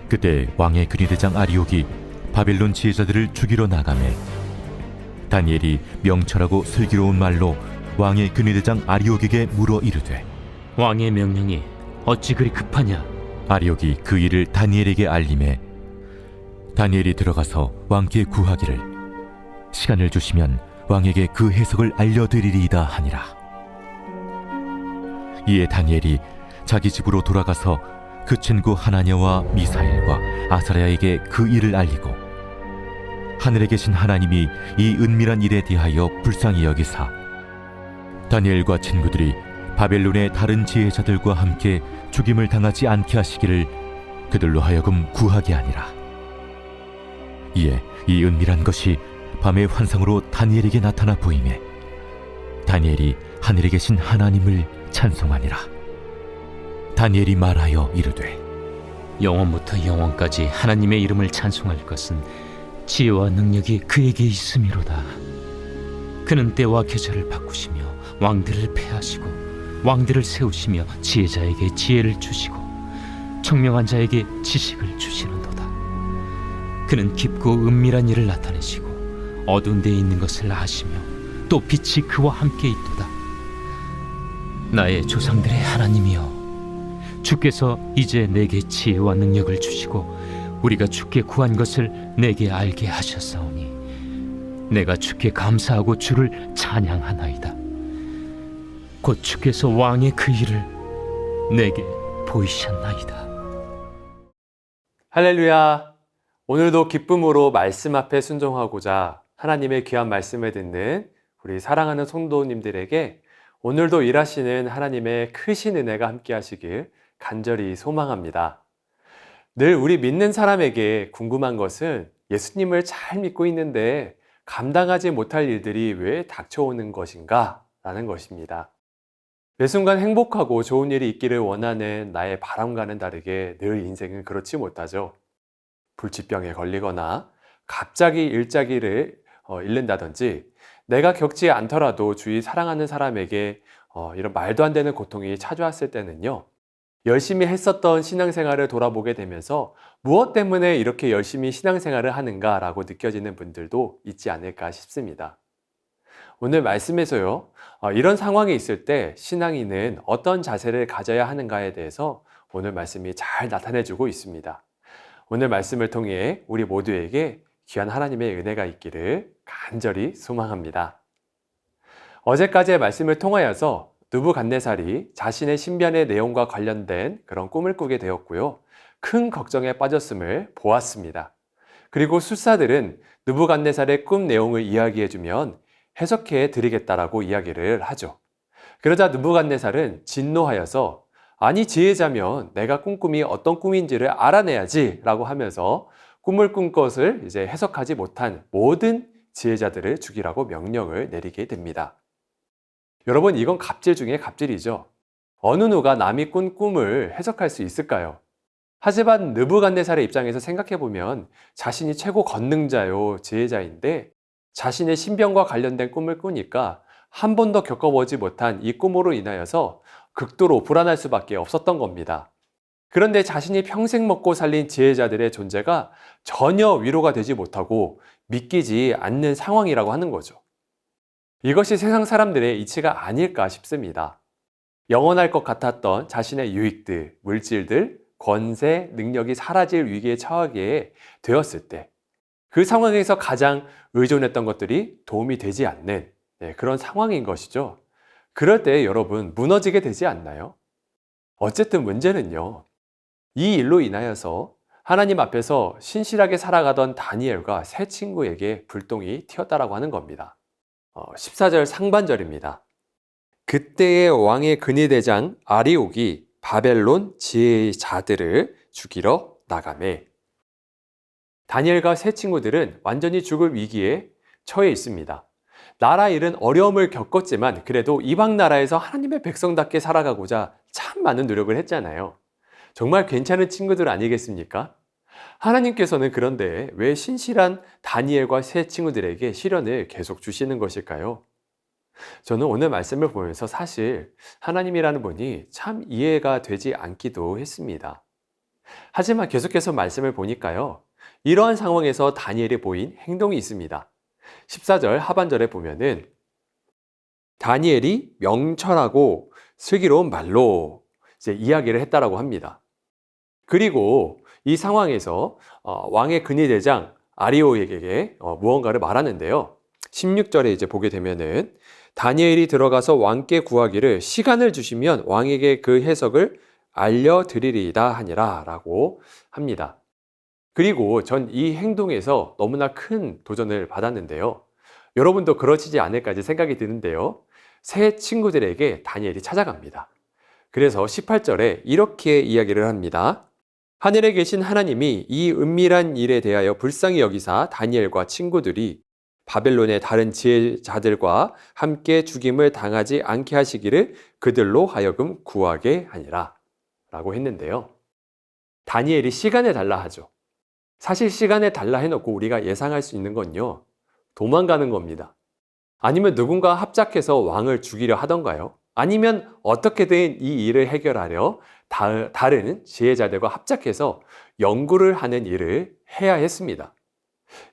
그때 왕의 근위대장 아리옥이 바벨론 지혜자들을 죽이러 나가매 다니엘이 명철하고 슬기로운 말로 왕의 근위대장 아리옥에게 물어 이르되 왕의 명령이 어찌 그리 급하냐? 아리옥이 그 일을 다니엘에게 알림해 다니엘이 들어가서 왕께 구하기를 시간을 주시면 왕에게 그 해석을 알려드리리이다 하니라. 이에 다니엘이 자기 집으로 돌아가서 그 친구 하나냐와 미사엘과 아사랴에게 그 일을 알리고 하늘에 계신 하나님이 이 은밀한 일에 대하여 불쌍히 여기사 다니엘과 친구들이 바벨론의 다른 지혜자들과 함께 죽임을 당하지 않게 하시기를 그들로 하여금 구하게 하니라. 이에 이 은밀한 것이 밤의 환상으로 다니엘에게 나타나 보이매 다니엘이 하늘에 계신 하나님을 찬송하니라. 다니엘이 말하여 이르되 영원부터 영원까지 하나님의 이름을 찬송할 것은 지혜와 능력이 그에게 있음이로다. 그는 때와 계절을 바꾸시며 왕들을 패하시고 왕들을 세우시며 지혜자에게 지혜를 주시고 청명한 자에게 지식을 주시는도다. 그는 깊고 은밀한 일을 나타내시고 어두운 데에 있는 것을 아시며 또 빛이 그와 함께 있도다. 나의 조상들의 하나님이여, 주께서 이제 내게 지혜와 능력을 주시고 우리가 주께 구한 것을 내게 알게 하셨사오니 내가 주께 감사하고 주를 찬양하나이다. 곧 주께서 왕의 그 일을 내게 보이셨나이다. 할렐루야! 오늘도 기쁨으로 말씀 앞에 순종하고자 하나님의 귀한 말씀을 듣는 우리 사랑하는 성도님들에게 오늘도 일하시는 하나님의 크신 은혜가 함께 하시길 간절히 소망합니다. 늘 우리 믿는 사람에게 궁금한 것은 예수님을 잘 믿고 있는데 감당하지 못할 일들이 왜 닥쳐오는 것인가? 라는 것입니다. 매 순간 행복하고 좋은 일이 있기를 원하는 나의 바람과는 다르게 늘 인생은 그렇지 못하죠. 불치병에 걸리거나 갑자기 일자리를 잃는다든지 내가 겪지 않더라도 주위 사랑하는 사람에게 이런 말도 안 되는 고통이 찾아왔을 때는요, 열심히 했었던 신앙생활을 돌아보게 되면서 무엇 때문에 이렇게 열심히 신앙생활을 하는가라고 느껴지는 분들도 있지 않을까 싶습니다. 오늘 말씀에서요, 이런 상황이 있을 때 신앙인은 어떤 자세를 가져야 하는가에 대해서 오늘 말씀이 잘 나타내주고 있습니다. 오늘 말씀을 통해 우리 모두에게 귀한 하나님의 은혜가 있기를 간절히 소망합니다. 어제까지의 말씀을 통하여서 느부갓네살이 자신의 신변의 내용과 관련된 그런 꿈을 꾸게 되었고요. 큰 걱정에 빠졌음을 보았습니다. 그리고 술사들은 느부갓네살의 꿈 내용을 이야기해주면 해석해 드리겠다라고 이야기를 하죠. 그러자 느부갓네살은 진노하여서 아니 지혜자면 내가 꾼 꿈이 어떤 꿈인지를 알아내야지 라고 하면서 꿈을 꾼 것을 이제 해석하지 못한 모든 지혜자들을 죽이라고 명령을 내리게 됩니다. 여러분, 이건 갑질 중에 갑질이죠. 어느 누가 남이 꾼 꿈을 해석할 수 있을까요? 하지만 느부갓네살의 입장에서 생각해보면 자신이 최고 권능자요 지혜자인데 자신의 신병과 관련된 꿈을 꾸니까 한 번도 겪어보지 못한 이 꿈으로 인하여서 극도로 불안할 수밖에 없었던 겁니다. 그런데 자신이 평생 먹고 살린 지혜자들의 존재가 전혀 위로가 되지 못하고 믿기지 않는 상황이라고 하는 거죠. 이것이 세상 사람들의 이치가 아닐까 싶습니다. 영원할 것 같았던 자신의 유익들, 물질들, 권세, 능력이 사라질 위기에 처하게 되었을 때 그 상황에서 가장 의존했던 것들이 도움이 되지 않는 그런 상황인 것이죠. 그럴 때 여러분 무너지게 되지 않나요? 어쨌든 문제는요, 이 일로 인하여서 하나님 앞에서 신실하게 살아가던 다니엘과 세 친구에게 불똥이 튀었다라고 하는 겁니다. 14절 상반절입니다. 그때의 왕의 근위대장 아리옥이 바벨론 지혜자들을 죽이러 나가매. 다니엘과 세 친구들은 완전히 죽을 위기에 처해 있습니다. 나라 일은 어려움을 겪었지만 그래도 이방 나라에서 하나님의 백성답게 살아가고자 참 많은 노력을 했잖아요. 정말 괜찮은 친구들 아니겠습니까? 하나님께서는 그런데 왜 신실한 다니엘과 세 친구들에게 시련을 계속 주시는 것일까요? 저는 오늘 말씀을 보면서 사실 하나님이라는 분이 참 이해가 되지 않기도 했습니다. 하지만 계속해서 말씀을 보니까요. 이러한 상황에서 다니엘이 보인 행동이 있습니다. 14절 하반절에 보면은 다니엘이 명철하고 슬기로운 말로 이제 이야기를 했다라고 합니다. 그리고 이 상황에서 왕의 근위대장 아리오에게 무언가를 말하는데요. 16절에 이제 보게 되면은 다니엘이 들어가서 왕께 구하기를 시간을 주시면 왕에게 그 해석을 알려드리리이다 하니라 라고 합니다. 그리고 전 이 행동에서 너무나 큰 도전을 받았는데요. 여러분도 그러시지 않을까 생각이 드는데요. 새 친구들에게 다니엘이 찾아갑니다. 그래서 18절에 이렇게 이야기를 합니다. 하늘에 계신 하나님이 이 은밀한 일에 대하여 불쌍히 여기사 다니엘과 친구들이 바벨론의 다른 지혜자들과 함께 죽임을 당하지 않게 하시기를 그들로 하여금 구하게 하니라 라고 했는데요. 다니엘이 시간을 달라 하죠. 사실 시간을 달라 해놓고 우리가 예상할 수 있는 건요. 도망가는 겁니다. 아니면 누군가 합작해서 왕을 죽이려 하던가요? 아니면 어떻게든 이 일을 해결하려 다른 지혜자들과 합작해서 연구를 하는 일을 해야 했습니다.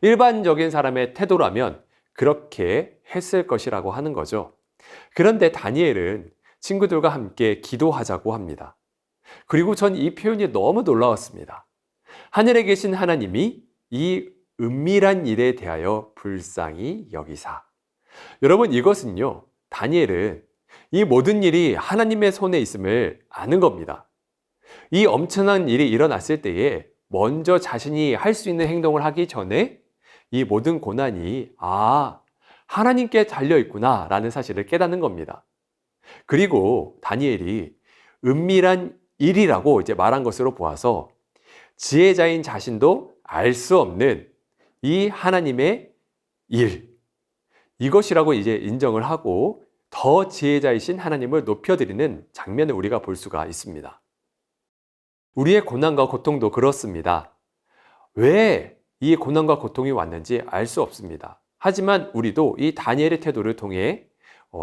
일반적인 사람의 태도라면 그렇게 했을 것이라고 하는 거죠. 그런데 다니엘은 친구들과 함께 기도하자고 합니다. 그리고 전 이 표현이 너무 놀라웠습니다. 하늘에 계신 하나님이 이 은밀한 일에 대하여 불쌍히 여기사. 여러분, 이것은요, 다니엘은 이 모든 일이 하나님의 손에 있음을 아는 겁니다. 이 엄청난 일이 일어났을 때에 먼저 자신이 할 수 있는 행동을 하기 전에 이 모든 고난이 하나님께 달려있구나 라는 사실을 깨닫는 겁니다. 그리고 다니엘이 은밀한 일이라고 이제 말한 것으로 보아서 지혜자인 자신도 알 수 없는 이 하나님의 일, 이것이라고 이제 인정을 하고 더 지혜자이신 하나님을 높여드리는 장면을 우리가 볼 수가 있습니다. 우리의 고난과 고통도 그렇습니다. 왜 이 고난과 고통이 왔는지 알 수 없습니다. 하지만 우리도 이 다니엘의 태도를 통해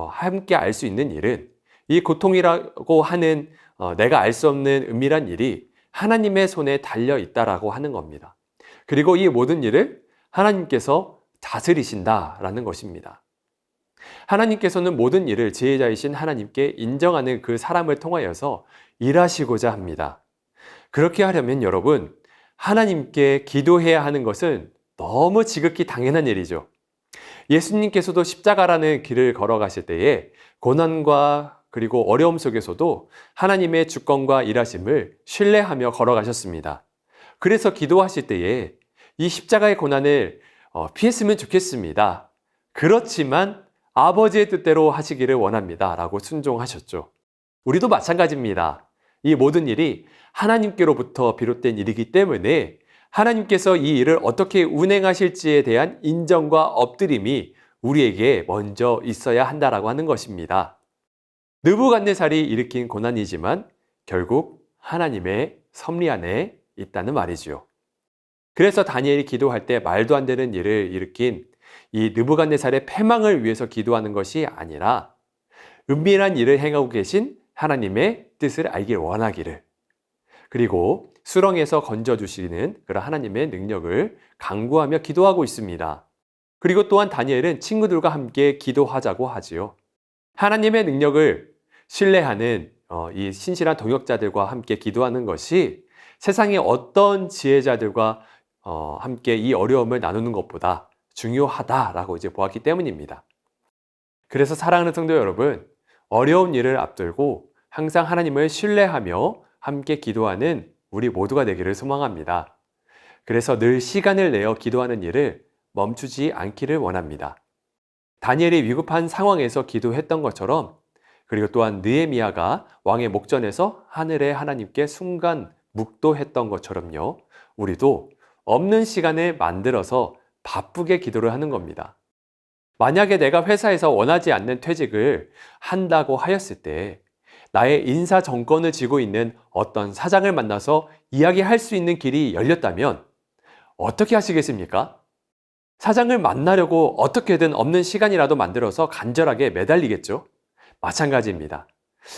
함께 알 수 있는 일은 이 고통이라고 하는 내가 알 수 없는 은밀한 일이 하나님의 손에 달려 있다라고 하는 겁니다. 그리고 이 모든 일을 하나님께서 다스리신다라는 것입니다. 하나님께서는 모든 일을 지혜자이신 하나님께 인정하는 그 사람을 통하여서 일하시고자 합니다. 그렇게 하려면 여러분, 하나님께 기도해야 하는 것은 너무 지극히 당연한 일이죠. 예수님께서도 십자가라는 길을 걸어가실 때에 고난과 그리고 어려움 속에서도 하나님의 주권과 일하심을 신뢰하며 걸어가셨습니다. 그래서 기도하실 때에 이 십자가의 고난을 피했으면 좋겠습니다. 그렇지만 아버지의 뜻대로 하시기를 원합니다. 라고 순종하셨죠. 우리도 마찬가지입니다. 이 모든 일이 하나님께로부터 비롯된 일이기 때문에 하나님께서 이 일을 어떻게 운행하실지에 대한 인정과 엎드림이 우리에게 먼저 있어야 한다라고 하는 것입니다. 느부갓네살이 일으킨 고난이지만 결국 하나님의 섭리 안에 있다는 말이죠. 그래서 다니엘이 기도할 때 말도 안 되는 일을 일으킨 이 느부갓네살의 패망을 위해서 기도하는 것이 아니라 은밀한 일을 행하고 계신 하나님의 뜻을 알길 원하기를, 그리고 수렁에서 건져주시는 그런 하나님의 능력을 간구하며 기도하고 있습니다. 그리고 또한 다니엘은 친구들과 함께 기도하자고 하지요. 하나님의 능력을 신뢰하는 이 신실한 동역자들과 함께 기도하는 것이 세상의 어떤 지혜자들과 함께 이 어려움을 나누는 것보다 중요하다라고 이제 보았기 때문입니다. 그래서 사랑하는 성도 여러분, 어려운 일을 앞두고 항상 하나님을 신뢰하며 함께 기도하는 우리 모두가 되기를 소망합니다. 그래서 늘 시간을 내어 기도하는 일을 멈추지 않기를 원합니다. 다니엘이 위급한 상황에서 기도했던 것처럼, 그리고 또한 느헤미야가 왕의 목전에서 하늘의 하나님께 순간 묵도했던 것처럼요, 우리도 없는 시간을 만들어서 바쁘게 기도를 하는 겁니다. 만약에 내가 회사에서 원하지 않는 퇴직을 한다고 하였을 때 나의 인사 정권을 쥐고 있는 어떤 사장을 만나서 이야기할 수 있는 길이 열렸다면 어떻게 하시겠습니까? 사장을 만나려고 어떻게든 없는 시간이라도 만들어서 간절하게 매달리겠죠? 마찬가지입니다.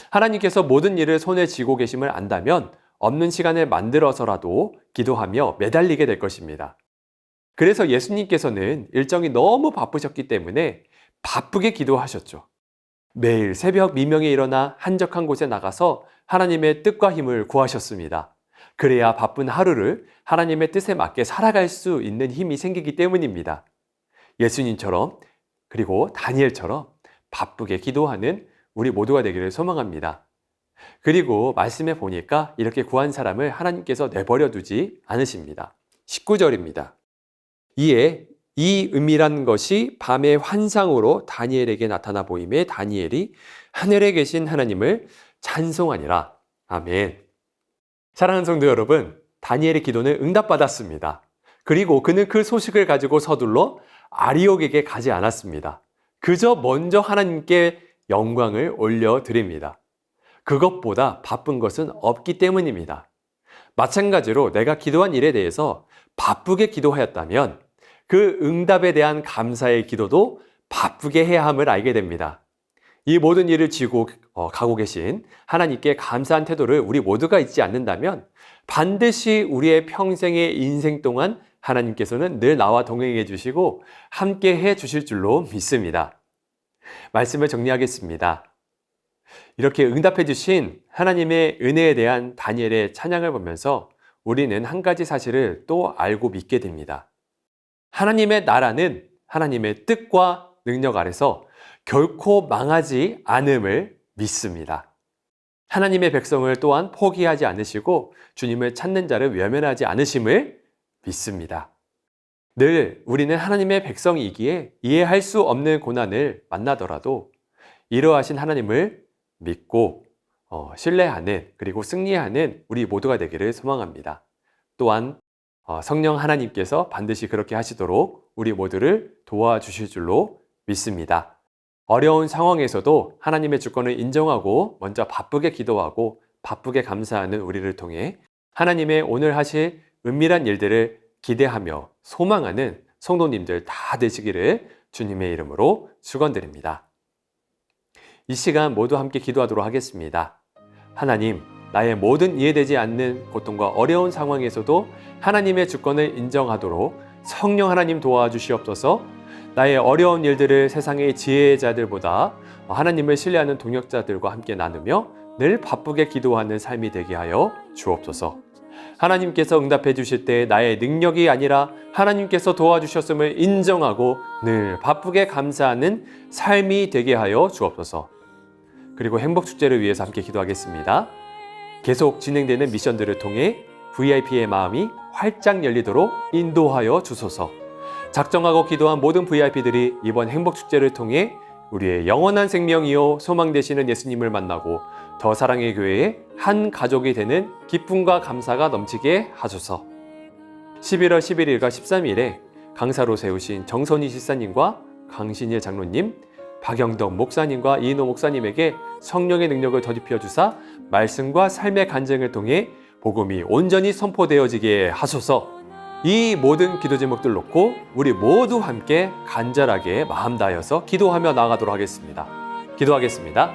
하나님께서 모든 일을 손에 쥐고 계심을 안다면 없는 시간을 만들어서라도 기도하며 매달리게 될 것입니다. 그래서 예수님께서는 일정이 너무 바쁘셨기 때문에 바쁘게 기도하셨죠. 매일 새벽 미명에 일어나 한적한 곳에 나가서 하나님의 뜻과 힘을 구하셨습니다. 그래야 바쁜 하루를 하나님의 뜻에 맞게 살아갈 수 있는 힘이 생기기 때문입니다. 예수님처럼 그리고 다니엘처럼 바쁘게 기도하는 우리 모두가 되기를 소망합니다. 그리고 말씀에 보니까 이렇게 구한 사람을 하나님께서 내버려 두지 않으십니다. 19절입니다. 이에 이 은밀한 것이 밤의 환상으로 다니엘에게 나타나 보임에 다니엘이 하늘에 계신 하나님을 찬송하니라. 아멘. 사랑하는 성도 여러분, 다니엘의 기도는 응답받았습니다. 그리고 그는 그 소식을 가지고 서둘러 아리옥에게 가지 않았습니다. 그저 먼저 하나님께 영광을 올려드립니다. 그것보다 바쁜 것은 없기 때문입니다. 마찬가지로 내가 기도한 일에 대해서 바쁘게 기도하였다면 그 응답에 대한 감사의 기도도 바쁘게 해야 함을 알게 됩니다. 이 모든 일을 지고 가고 계신 하나님께 감사한 태도를 우리 모두가 잊지 않는다면 반드시 우리의 평생의 인생 동안 하나님께서는 늘 나와 동행해 주시고 함께 해 주실 줄로 믿습니다. 말씀을 정리하겠습니다. 이렇게 응답해 주신 하나님의 은혜에 대한 다니엘의 찬양을 보면서 우리는 한 가지 사실을 또 알고 믿게 됩니다. 하나님의 나라는 하나님의 뜻과 능력 아래서 결코 망하지 않음을 믿습니다. 하나님의 백성을 또한 포기하지 않으시고 주님을 찾는 자를 외면하지 않으심을 믿습니다. 늘 우리는 하나님의 백성이기에 이해할 수 없는 고난을 만나더라도 이러하신 하나님을 믿고 신뢰하는 그리고 승리하는 우리 모두가 되기를 소망합니다. 또한 성령 하나님께서 반드시 그렇게 하시도록 우리 모두를 도와주실 줄로 믿습니다. 어려운 상황에서도 하나님의 주권을 인정하고 먼저 바쁘게 기도하고 바쁘게 감사하는 우리를 통해 하나님의 오늘 하실 은밀한 일들을 기대하며 소망하는 성도님들 다 되시기를 주님의 이름으로 축원드립니다. 이 시간 모두 함께 기도하도록 하겠습니다. 하나님, 나의 모든 이해되지 않는 고통과 어려운 상황에서도 하나님의 주권을 인정하도록 성령 하나님 도와주시옵소서. 나의 어려운 일들을 세상의 지혜자들보다 하나님을 신뢰하는 동역자들과 함께 나누며 늘 바쁘게 기도하는 삶이 되게 하여 주옵소서. 하나님께서 응답해 주실 때 나의 능력이 아니라 하나님께서 도와주셨음을 인정하고 늘 바쁘게 감사하는 삶이 되게 하여 주옵소서. 그리고 행복축제를 위해서 함께 기도하겠습니다. 계속 진행되는 미션들을 통해 VIP의 마음이 활짝 열리도록 인도하여 주소서. 작정하고 기도한 모든 VIP들이 이번 행복축제를 통해 우리의 영원한 생명이요 소망 되시는 예수님을 만나고 더 사랑의 교회의 한 가족이 되는 기쁨과 감사가 넘치게 하소서. 11월 11일과 13일에 강사로 세우신 정선희 집사님과 강신일 장로님, 박영덕 목사님과 이인호 목사님에게 성령의 능력을 더입혀 주사 말씀과 삶의 간증을 통해 복음이 온전히 선포되어지게 하소서. 이 모든 기도 제목들 놓고 우리 모두 함께 간절하게 마음 다하여서 기도하며 나아가도록 하겠습니다. 기도하겠습니다.